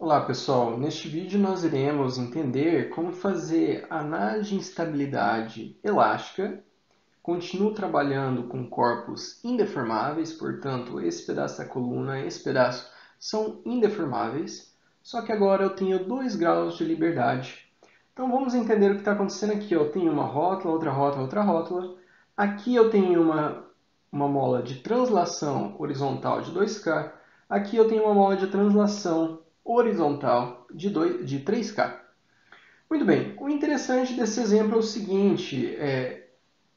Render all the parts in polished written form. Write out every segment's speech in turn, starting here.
Olá pessoal, neste vídeo nós iremos entender como fazer análise de instabilidade elástica. Continuo trabalhando com corpos indeformáveis, portanto esse pedaço da coluna e esse pedaço são indeformáveis, só que agora eu tenho 2 graus de liberdade. Então vamos entender o que está acontecendo aqui. Eu tenho uma rótula, outra rótula, outra rótula. Aqui eu tenho uma mola de translação horizontal de 2K. Aqui eu tenho uma mola de translação horizontal de 3K. Muito bem, o interessante desse exemplo é o seguinte,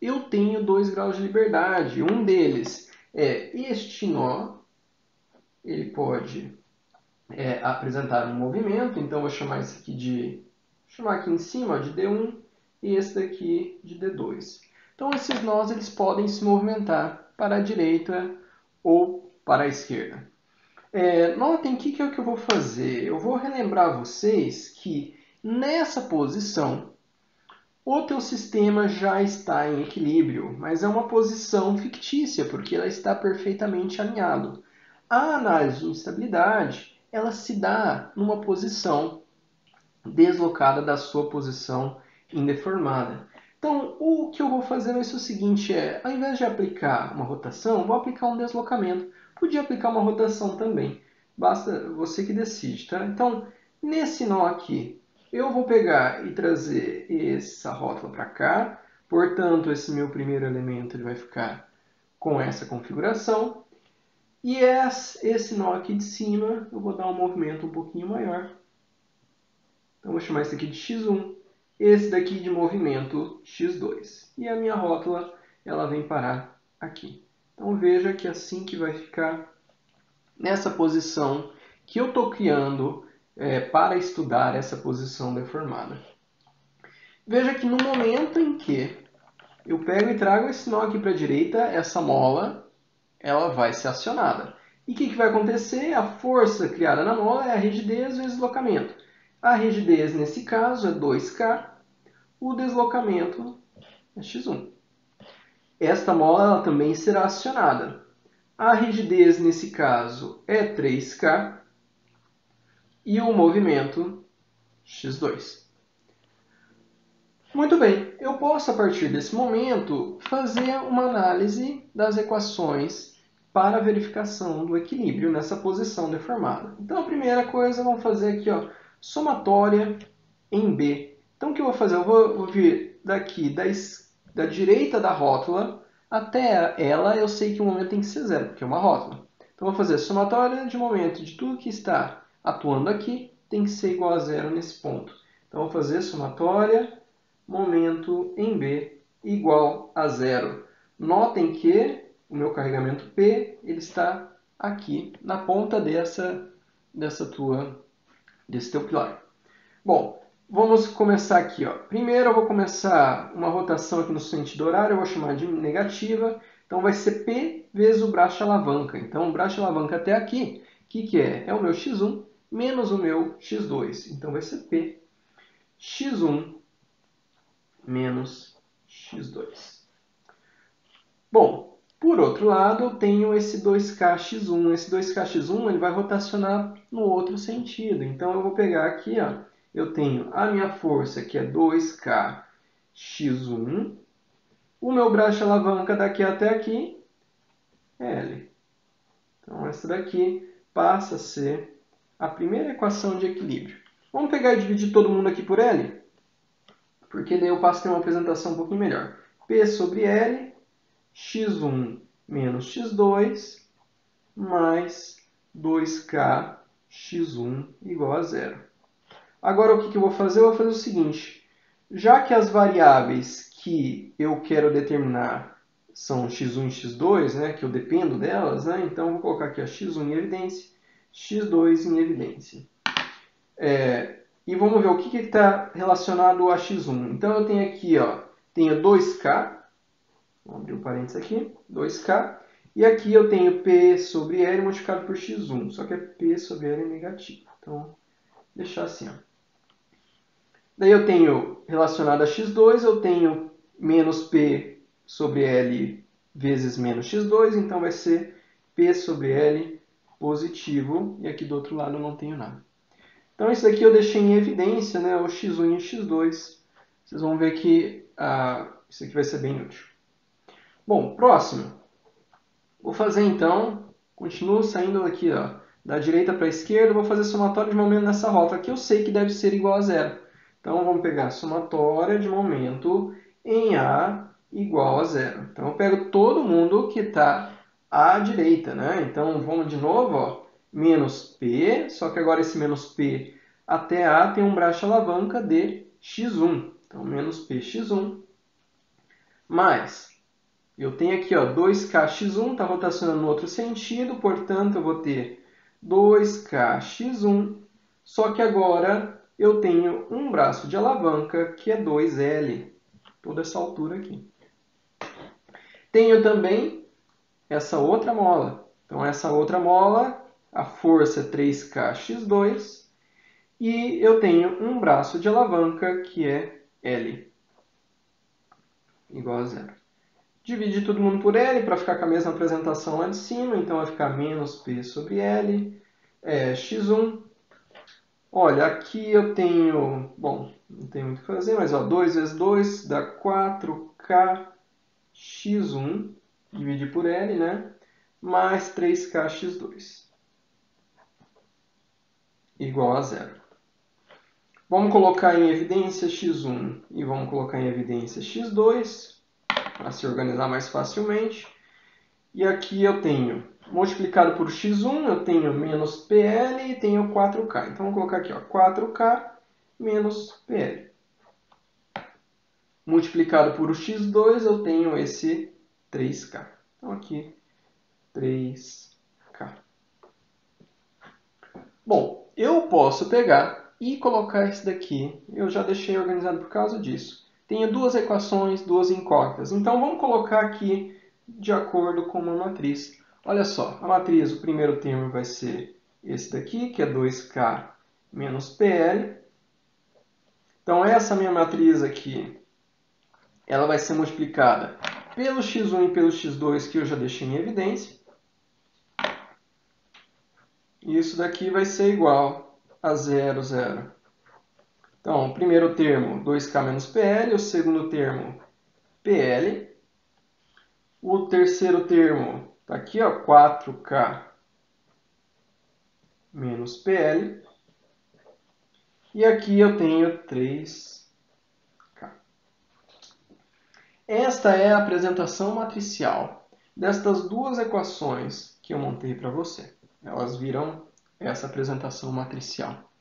eu tenho 2 graus de liberdade. Um deles é este nó, ele pode apresentar um movimento, então vou chamar isso aqui chamar aqui em cima de D1 e esse daqui de D2. Então esses nós eles podem se movimentar para a direita ou para a esquerda. Notem o que é o que eu vou fazer. Eu vou relembrar vocês que nessa posição o teu sistema já está em equilíbrio, mas é uma posição fictícia, porque ela está perfeitamente alinhado. A análise de instabilidade, ela se dá numa posição deslocada da sua posição indeformada. Então, o que eu vou fazer vai ser o seguinte, ao invés de aplicar uma rotação, vou aplicar um deslocamento. Podia aplicar uma rotação também, basta você que decide, tá? Então, nesse nó aqui, eu vou pegar e trazer essa rótula para cá, portanto, esse meu primeiro elemento ele vai ficar com essa configuração, e esse nó aqui de cima, eu vou dar um movimento um pouquinho maior. Então, vou chamar esse aqui de x1, esse daqui de movimento x2. E a minha rótula, ela vem parar aqui. Então, veja que assim que vai ficar nessa posição que eu estou criando para estudar essa posição deformada. Veja que no momento em que eu pego e trago esse nó aqui para a direita, essa mola ela vai ser acionada. E o que vai acontecer? A força criada na mola é a rigidez vezes deslocamento. A rigidez, nesse caso, é 2K, o deslocamento é x1. Esta mola ela também será acionada. A rigidez, nesse caso, é 3K e o movimento x2. Muito bem, eu posso, a partir desse momento, fazer uma análise das equações para a verificação do equilíbrio nessa posição deformada. Então, a primeira coisa, vamos fazer aqui, ó, somatória em B. Então, o que eu vou fazer? Eu vou vir daqui da direita da rótula até ela, eu sei que o momento tem que ser zero, porque é uma rótula. Então, eu vou fazer somatória de momento de tudo que está atuando aqui tem que ser igual a zero nesse ponto. Então, eu vou fazer somatória momento em B igual a zero. Notem que o meu carregamento P ele está aqui na ponta desse teu pilar. Bom, vamos começar aqui. Ó. Primeiro eu vou começar uma rotação aqui no sentido horário, eu vou chamar de negativa. Então vai ser P vezes o braço de alavanca. Então o braço de alavanca até aqui, o que é? É o meu x1 menos o meu x2. Então vai ser P x1 menos x2. Bom, por outro lado, eu tenho esse 2kx1. Esse 2kx1 ele vai rotacionar no outro sentido. Então, eu vou pegar aqui, ó, eu tenho a minha força, que é 2kx1. O meu braço de alavanca daqui até aqui é L. Então, essa daqui passa a ser a primeira equação de equilíbrio. Vamos pegar e dividir todo mundo aqui por L? Porque daí eu passo a ter uma apresentação um pouquinho melhor. P sobre L, x1 menos x2, mais 2k x1 igual a zero. Agora, o que eu vou fazer? Eu vou fazer o seguinte. Já que as variáveis que eu quero determinar são x1 e x2, né, que eu dependo delas, né, então eu vou colocar aqui a x1 em evidência, x2 em evidência. E vamos ver o que está relacionado a x1. Então, eu tenho aqui, ó, tenho 2k, vamos abrir um parênteses aqui, 2k, e aqui eu tenho P sobre L multiplicado por x1, só que é P sobre L negativo. Então, vou deixar assim. Ó. Daí eu tenho relacionado a x2, eu tenho menos P sobre L vezes menos x2, então vai ser P sobre L positivo, e aqui do outro lado eu não tenho nada. Então, isso daqui eu deixei em evidência, né, o x1 e o x2. Vocês vão ver que isso aqui vai ser bem útil. Bom, próximo. Vou fazer, então, continuo saindo aqui ó, da direita para a esquerda, vou fazer somatória de momento nessa rota. Aqui eu sei que deve ser igual a zero. Então, vamos pegar somatória de momento em A igual a zero. Então, eu pego todo mundo que está à direita, né? Então, vamos de novo, ó, menos P, só que agora esse menos P até A tem um braço de alavanca de x1. Então, menos px1, mais, eu tenho aqui ó, 2kx1, está rotacionando no outro sentido, portanto, eu vou ter 2kx1, só que agora eu tenho um braço de alavanca, que é 2L, toda essa altura aqui. Tenho também essa outra mola. Então, essa outra mola, a força é 3kx2, e eu tenho um braço de alavanca, que é L, igual a zero. Divide todo mundo por L para ficar com a mesma apresentação lá de cima. Então, vai ficar menos P sobre L, x1. Olha, aqui eu tenho... Bom, não tem muito o que fazer, mas ó, 2 vezes 2 dá 4k x1. Dividir por L, né? Mais 3k x2. Igual a zero. Vamos colocar em evidência x1 e vamos colocar em evidência x2, para se organizar mais facilmente. E aqui eu tenho, multiplicado por x1, eu tenho menos PL e tenho 4K. Então, vou colocar aqui, ó, 4K menos PL. Multiplicado por x2, eu tenho esse 3K. Então, aqui, 3K. Bom, eu posso pegar e colocar esse daqui. Eu já deixei organizado por causa disso. Tenho duas equações, duas incógnitas. Então, vamos colocar aqui de acordo com uma matriz. Olha só, a matriz, o primeiro termo vai ser esse daqui, que é 2K menos PL. Então, essa minha matriz aqui, ela vai ser multiplicada pelo x1 e pelo x2, que eu já deixei em evidência. E isso daqui vai ser igual a 0, 0. Então, o primeiro termo, 2K menos PL, o segundo termo, PL. O terceiro termo está aqui, ó, 4K menos PL. E aqui eu tenho 3K. Esta é a apresentação matricial destas duas equações que eu montei para você. Elas viram essa apresentação matricial.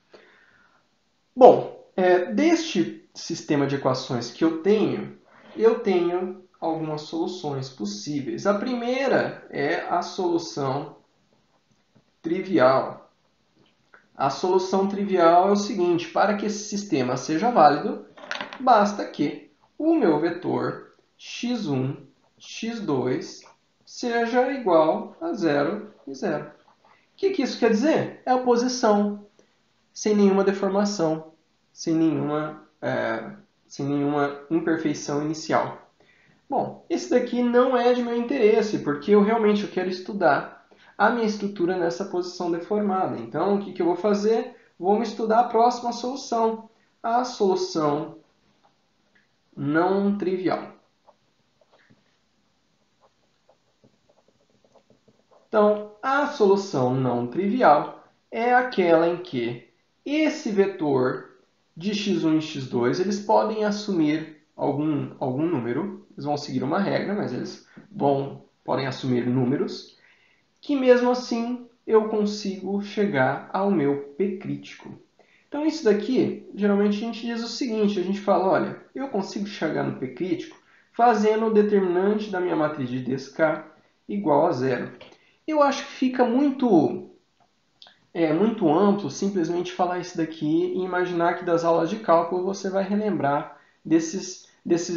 Bom, deste sistema de equações que eu tenho algumas soluções possíveis. A primeira é a solução trivial. A solução trivial é o seguinte: para que esse sistema seja válido, basta que o meu vetor x1, x2 seja igual a 0 e 0. O que isso quer dizer? É a posição, sem nenhuma deformação, sem nenhuma imperfeição inicial. Bom, esse daqui não é de meu interesse, porque eu realmente quero estudar a minha estrutura nessa posição deformada. Então, o que eu vou fazer? Vamos estudar a próxima solução, a solução não trivial. Então, a solução não trivial é aquela em que esse vetor de x1 e x2 eles podem assumir algum número. Eles vão seguir uma regra, mas eles podem assumir números, que mesmo assim eu consigo chegar ao meu P crítico. Então isso daqui, geralmente a gente diz o seguinte, a gente fala, olha, eu consigo chegar no P crítico fazendo o determinante da minha matriz de DSK igual a zero. Eu acho que fica muito amplo simplesmente falar isso daqui e imaginar que das aulas de cálculo você vai relembrar desses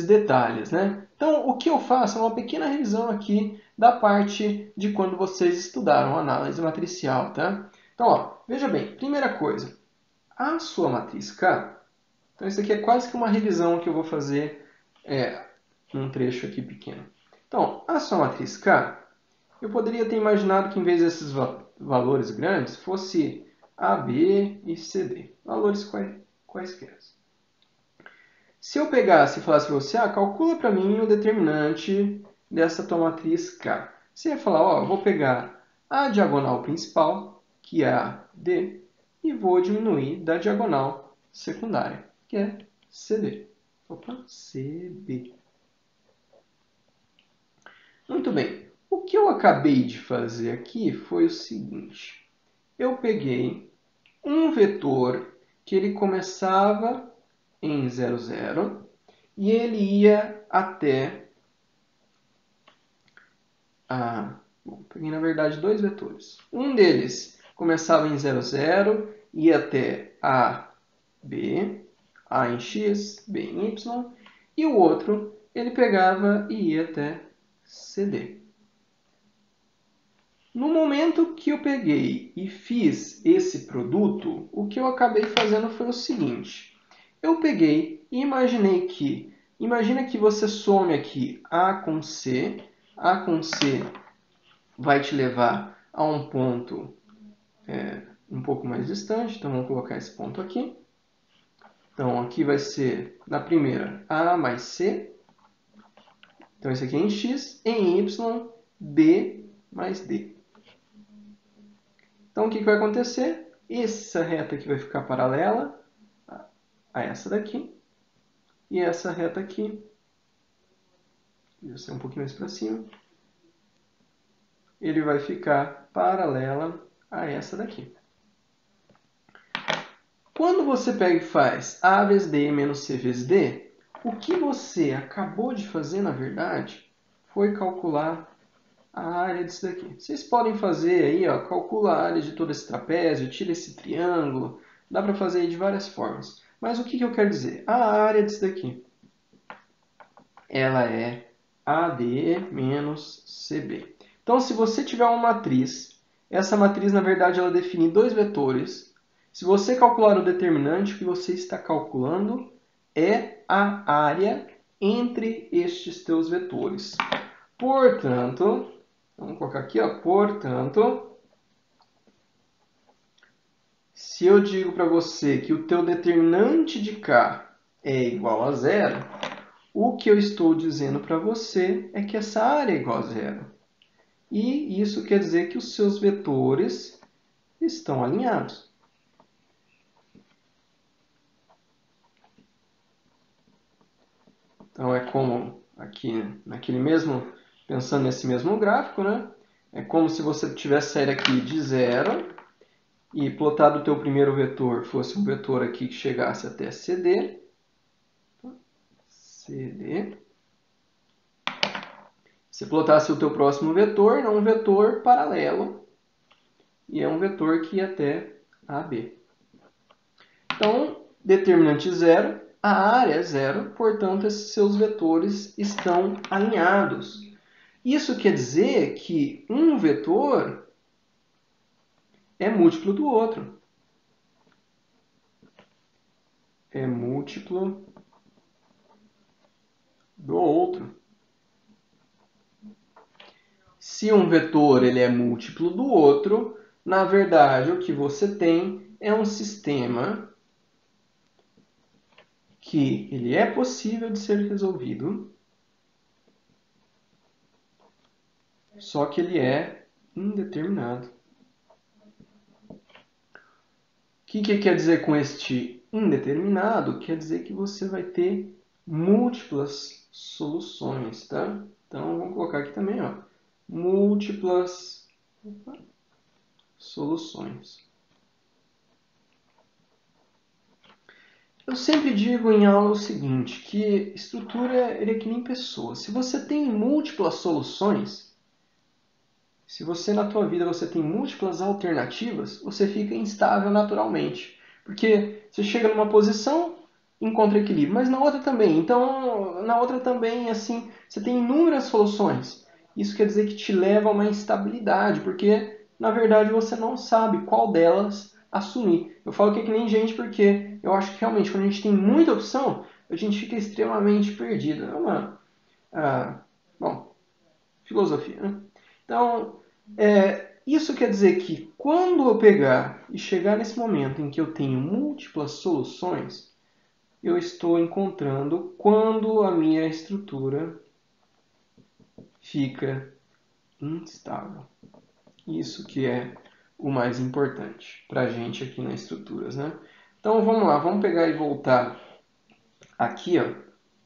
detalhes, né? Então, o que eu faço é uma pequena revisão aqui da parte de quando vocês estudaram análise matricial, tá? Então, ó, veja bem, primeira coisa, a sua matriz K, então isso aqui é quase que uma revisão que eu vou fazer num trecho aqui pequeno. Então, a sua matriz K, eu poderia ter imaginado que em vez desses valores grandes, fosse AB e CD. Valores quaisquer. Se eu pegasse e falasse para você, calcula para mim o determinante dessa tua matriz K. Você ia falar, eu vou pegar a diagonal principal, que é a D, e vou diminuir da diagonal secundária, que é CD. Opa, CB. Muito bem. O que eu acabei de fazer aqui foi o seguinte. Eu peguei um vetor que ele começava em 0, 0 e ele ia até peguei na verdade dois vetores. Um deles começava em 0, 0, ia até A, B, A em X, B em Y, e o outro ele pegava e ia até CD. No momento que eu peguei e fiz esse produto, o que eu acabei fazendo foi o seguinte. Eu peguei e imagina que você some aqui A com C vai te levar a um ponto um pouco mais distante, então vamos colocar esse ponto aqui. Então aqui vai ser, na primeira, A mais C. Então esse aqui é em X, em Y, B mais D. Então o que vai acontecer? Essa reta aqui vai ficar paralela a essa daqui. E essa reta aqui, vai ser um pouquinho mais para cima, ele vai ficar paralela a essa daqui. Quando você pega e faz A vezes D menos C vezes D, o que você acabou de fazer, na verdade, foi calcular a área disso daqui. Vocês podem fazer aí, calcula a área de todo esse trapézio, tira esse triângulo, dá para fazer aí de várias formas. Mas o que eu quero dizer? A área disso daqui, ela é AD menos CB. Então, se você tiver uma matriz, essa matriz, na verdade, ela define dois vetores. Se você calcular o determinante, o que você está calculando é a área entre estes teus vetores. Portanto, vamos colocar aqui, portanto, se eu digo para você que o teu determinante de K é igual a zero, o que eu estou dizendo para você é que essa área é igual a zero. E isso quer dizer que os seus vetores estão alinhados. Então, é como aqui, pensando nesse mesmo gráfico, né? É como se você tivesse saído aqui de zero e plotado o teu primeiro vetor fosse um vetor aqui que chegasse até CD. CD. Se plotasse o teu próximo vetor, é um vetor paralelo e é um vetor que ia até AB. Então, determinante zero, a área é zero, portanto, esses seus vetores estão alinhados. Isso quer dizer que um vetor é múltiplo do outro. É múltiplo do outro. Se um vetor ele é múltiplo do outro, na verdade o que você tem é um sistema que ele é possível de ser resolvido, só que ele é indeterminado. O que quer dizer com este indeterminado? Quer dizer que você vai ter múltiplas soluções, tá? Então, vamos colocar aqui também, múltiplas soluções. Eu sempre digo em aula o seguinte, que estrutura é que nem pessoa. Se você tem múltiplas soluções, se você na tua vida você tem múltiplas alternativas, você fica instável naturalmente. Porque você chega numa posição, encontra equilíbrio, mas na outra também. Então, na outra também, assim, você tem inúmeras soluções. Isso quer dizer que te leva a uma instabilidade, porque, na verdade, você não sabe qual delas assumir. Eu falo que é que nem gente porque eu acho que realmente quando a gente tem muita opção, a gente fica extremamente perdido. É uma, filosofia, né? Então, Isso quer dizer que quando eu pegar e chegar nesse momento em que eu tenho múltiplas soluções, eu estou encontrando quando a minha estrutura fica instável. Isso que é o mais importante para a gente aqui nas estruturas, né? Então vamos lá, vamos pegar e voltar aqui, ó.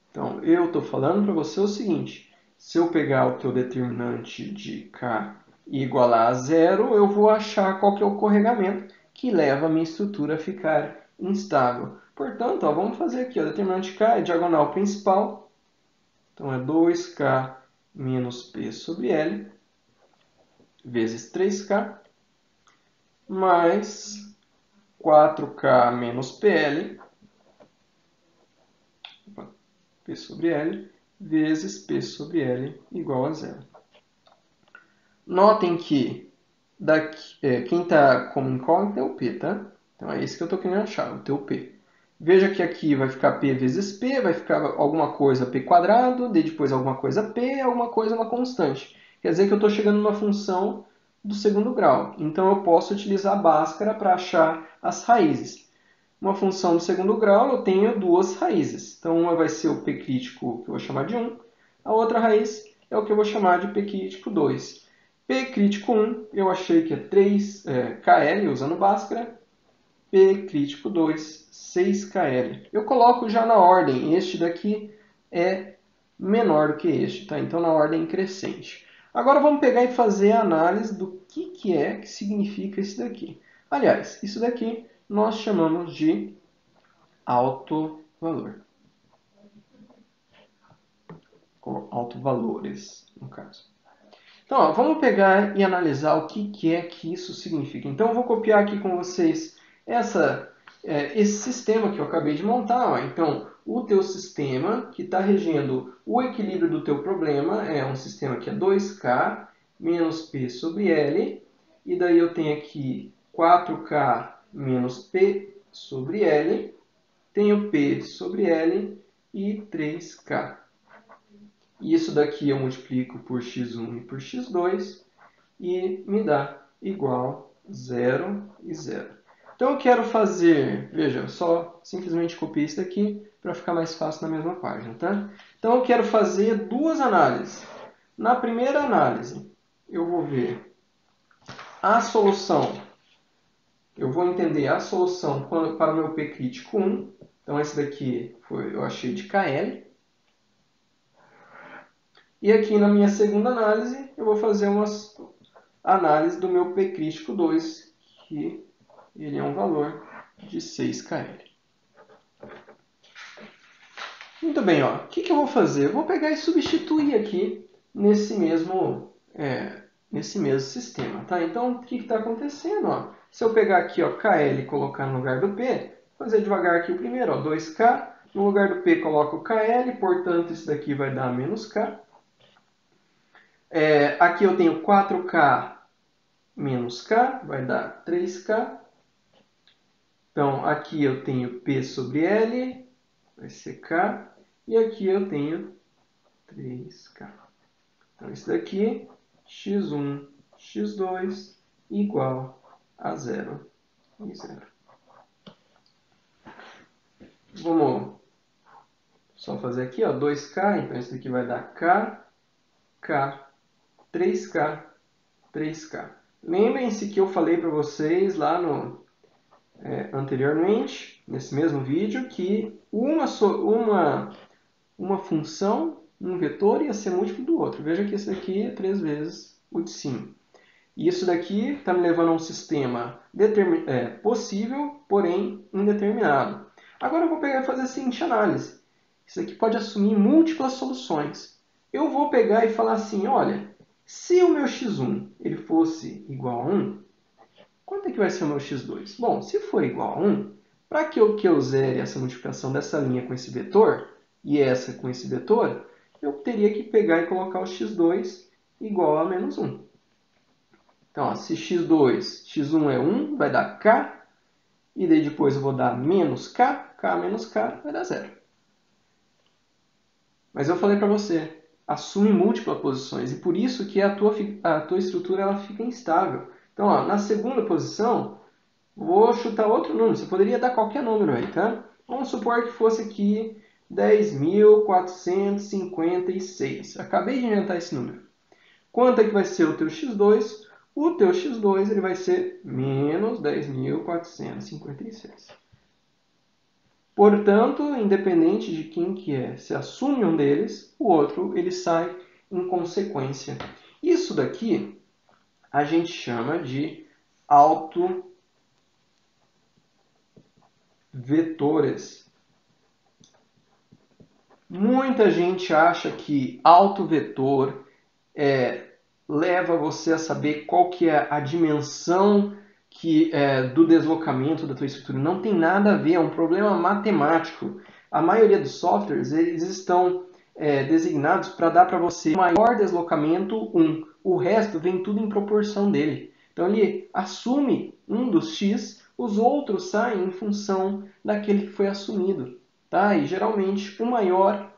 Então eu estou falando para você o seguinte: se eu pegar o teu determinante de K e igualar a zero, eu vou achar qual que é o corregamento que leva a minha estrutura a ficar instável. Portanto, ó, vamos fazer aqui, o determinante de K é diagonal principal, então é 2K menos P sobre L vezes 3K mais 4K menos PL, P sobre L, vezes P sobre L igual a zero. Notem que daqui, quem está como incógnito é o P, tá? Então é esse que eu estou querendo achar, o teu P. Veja que aqui vai ficar P vezes P, vai ficar alguma coisa P quadrado, daí depois alguma coisa P, alguma coisa uma constante. Quer dizer que eu estou chegando numa função do segundo grau. Então eu posso utilizar a Bhaskara para achar as raízes. Uma função do segundo grau eu tenho duas raízes. Então uma vai ser o P crítico, que eu vou chamar de 1. A outra raiz é o que eu vou chamar de P crítico 2. P crítico 1 eu achei que é 3 KL usando Bhaskara. P crítico 2, 6KL. Eu coloco já na ordem. Este daqui é menor do que este, tá? Então na ordem crescente. Agora vamos pegar e fazer a análise do que é que significa isso daqui. Aliás, isso daqui nós chamamos de alto valor. Ou autovalores, no caso. Então, ó, vamos pegar e analisar o que é que isso significa. Então, eu vou copiar aqui com vocês esse sistema que eu acabei de montar. Ó. Então, o teu sistema que está regendo o equilíbrio do teu problema é um sistema que é 2K menos P sobre L. E daí eu tenho aqui 4K menos P sobre L. Tenho P sobre L e 3K. Isso daqui eu multiplico por x1 e por x2 e me dá igual 0 e 0. Então eu quero fazer, veja, eu só simplesmente copiei isso daqui para ficar mais fácil na mesma página, tá? Então eu quero fazer duas análises. Na primeira análise, eu vou ver a solução. Eu vou entender a solução para o meu P crítico 1. Então esse daqui eu achei de KL. E aqui na minha segunda análise, eu vou fazer uma análise do meu P crítico 2, que ele é um valor de 6KL. Muito bem, ó. O que eu vou fazer? Eu vou pegar e substituir aqui nesse mesmo sistema. Tá? Então, o que está acontecendo? Ó? Se eu pegar aqui ó, KL e colocar no lugar do P, vou fazer devagar aqui o primeiro, ó, 2K. No lugar do P, coloco o KL, portanto, isso daqui vai dar menos K. Aqui eu tenho 4K menos K, vai dar 3K. Então, aqui eu tenho P sobre L, vai ser K. E aqui eu tenho 3K. Então, isso daqui, x1, x2, igual a 0 e 0. Vamos só fazer aqui, ó, 2K. Então, isso daqui vai dar K, K, 3K, 3K. Lembrem-se que eu falei para vocês lá anteriormente, nesse mesmo vídeo, que uma função, um vetor, ia ser múltiplo do outro. Veja que esse daqui é 3 vezes o de cima. E isso daqui está me levando a um sistema possível, porém indeterminado. Agora eu vou pegar e fazer a seguinte análise. Isso aqui pode assumir múltiplas soluções. Eu vou pegar e falar assim, olha, se o meu x1 ele fosse igual a 1, quanto é que vai ser o meu x2? Bom, se for igual a 1, para que eu zere essa multiplicação dessa linha com esse vetor, e essa com esse vetor, eu teria que pegar e colocar o x2 igual a menos 1. Então, ó, se x1 é 1, vai dar k, e daí depois eu vou dar menos k menos k vai dar 0. Mas eu falei para você assume múltiplas posições, e por isso que a tua estrutura ela fica instável. Então, ó, na segunda posição, vou chutar outro número, você poderia dar qualquer número aí, tá? Vamos supor que fosse aqui 10.456. Acabei de inventar esse número. Quanto é que vai ser o teu x2? O teu x2 ele vai ser menos 10.456. Portanto, independente de quem que é, se assume um deles, o outro ele sai em consequência. Isso daqui a gente chama de autovetores. Muita gente acha que autovetor leva você a saber qual que é a dimensão do deslocamento da tua estrutura. Não tem nada a ver, é um problema matemático. A maioria dos softwares eles estão designados para dar para você o maior deslocamento 1. O resto vem tudo em proporção dele. Então ele assume um dos x, os outros saem em função daquele que foi assumido. Tá? E geralmente o maior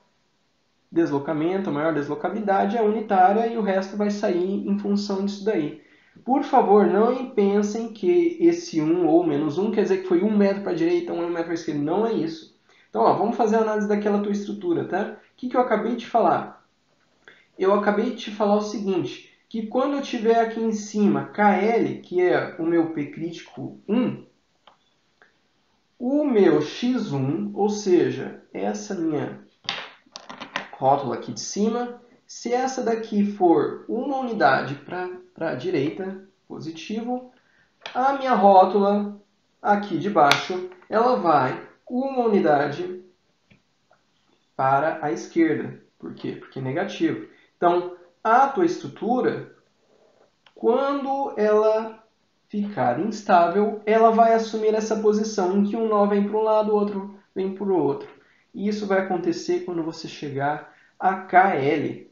deslocamento, a maior deslocabilidade é unitária e o resto vai sair em função disso daí. Por favor, não pensem que esse 1 ou menos 1 quer dizer que foi 1 metro para a direita, 1 metro para a esquerda. Não é isso. Então, ó, vamos fazer a análise daquela tua estrutura, tá? O que eu acabei de falar? Eu acabei de te falar o seguinte, que quando eu tiver aqui em cima KL, que é o meu P crítico 1, o meu X1, ou seja, essa minha rótula aqui de cima, se essa daqui for uma unidade para a direita, positivo, a minha rótula aqui de baixo, ela vai uma unidade para a esquerda. Por quê? Porque é negativo. Então, a tua estrutura, quando ela ficar instável, ela vai assumir essa posição em que um nó vem para um lado, o outro vem para o outro. E isso vai acontecer quando você chegar a KL.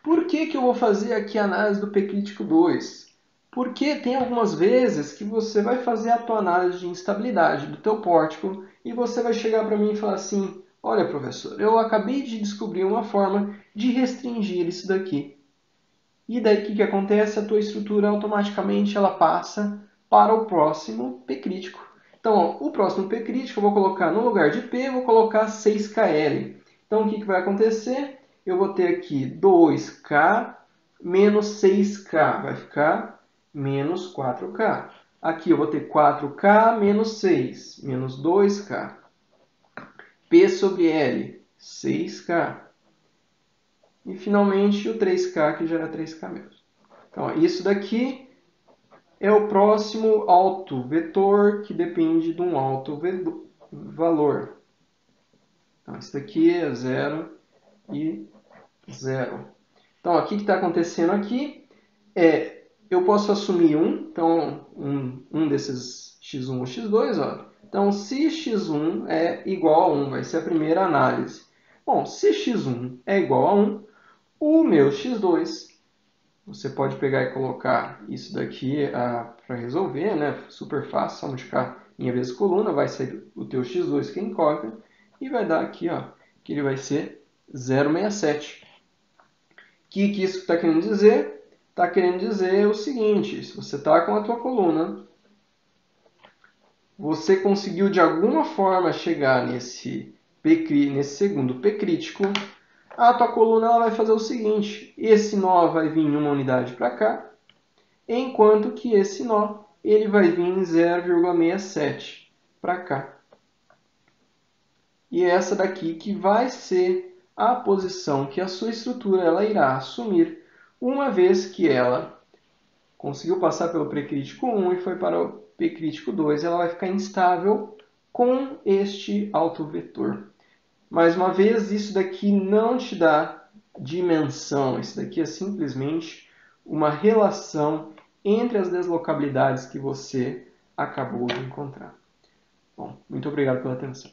Por que eu vou fazer aqui a análise do P crítico 2? Porque tem algumas vezes que você vai fazer a tua análise de instabilidade do teu pórtico e você vai chegar para mim e falar assim, olha professor, eu acabei de descobrir uma forma de restringir isso daqui. E daí o que acontece? A tua estrutura automaticamente ela passa para o próximo P crítico. Então, ó, o próximo P crítico eu vou colocar no lugar de P, eu vou colocar 6KL. Então, o que vai acontecer? Eu vou ter aqui 2K menos 6K, vai ficar menos 4K. Aqui eu vou ter 4K menos 6, menos 2K. P sobre L, 6K. E finalmente o 3K, que já era 3K mesmo. Então, isso daqui é o próximo autovetor que depende de um autovalor. Então, isso daqui é 0 e 0. Então, o que está acontecendo aqui eu posso assumir 1, então um desses x1 ou x2, ó. Então, se x1 é igual a 1, vai ser a primeira análise. Bom, se x1 é igual a 1, o meu x2, você pode pegar e colocar isso daqui para resolver, né? Super fácil, só multiplicar linha vezes coluna, vai sair o teu x2 que é incógnito, e vai dar aqui, ó, que ele vai ser 0,67. O que isso está querendo dizer? Está querendo dizer o seguinte, se você está com a tua coluna, você conseguiu de alguma forma chegar nesse segundo P crítico, a tua coluna ela vai fazer o seguinte, esse nó vai vir em uma unidade para cá, enquanto que esse nó ele vai vir em 0,67 para cá. E essa daqui que vai ser a posição que a sua estrutura ela irá assumir, uma vez que ela conseguiu passar pelo P crítico 1 e foi para o P crítico 2, ela vai ficar instável com este autovetor. Mais uma vez, isso daqui não te dá dimensão, isso daqui é simplesmente uma relação entre as deslocabilidades que você acabou de encontrar. Bom, muito obrigado pela atenção.